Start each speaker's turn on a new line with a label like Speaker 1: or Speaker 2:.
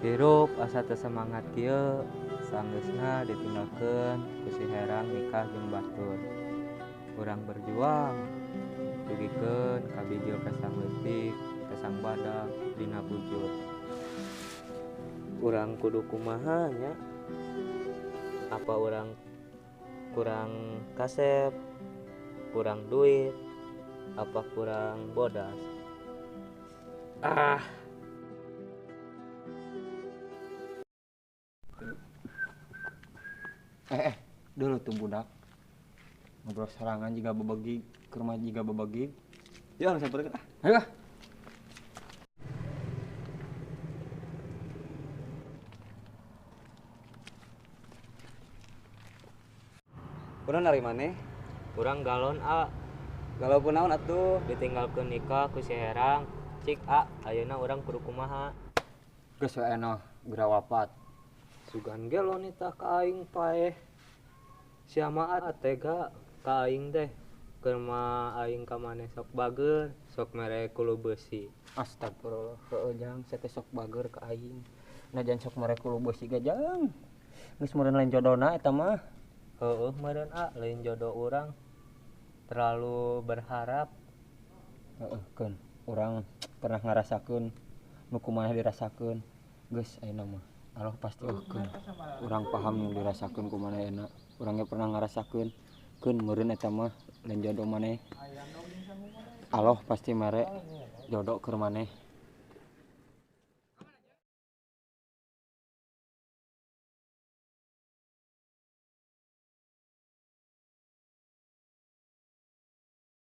Speaker 1: Hirup asa teu semangat kieu sanggeusna ditinggalkeun ku si Herang nikah jeung batur. Urang berjuang dugikeun kabijil kasang leutik, kasang badak dina bujur. Urang kudu kumaha nya? Apa urang kurang kasep, kurang duit, apa kurang bodas?
Speaker 2: Dulu tuh budak ngobrol serangan juga berbagi ke rumah juga berbagi ya harus sampai ayo
Speaker 3: Urang dari mana?
Speaker 1: Urang galon A,
Speaker 3: Galau pun naon atuh?
Speaker 1: ditinggalkeun nikah ku si Herang. Cik A, ayeuna urang kudu kumaha?
Speaker 2: geus we enoh geura wafat
Speaker 1: Sugan ge lo nitah ka aing paeh. Sia mah tega ka aing teh. Keur mah aing ka maneh sok bager, sok mere kulu beusi.
Speaker 2: astagfirullah heueuh jang saya teh sok bager ka aing najan sok mere kulu beusi ge jang geus meureun lain jodona eta mah
Speaker 1: Heueuh meureun A, lain jodoh urang. Terlalu berharap.
Speaker 2: heeh keun urang pernah ngarasakeun nu kumaha dirasakeun geus ayeuna mah Allah pasti eukeun urang paham nu dirasakeun ku manehna urang ge pernah ngarasakeun keun meureun eta mah lain jodoh maneh Allah pasti mere jodoh keur maneh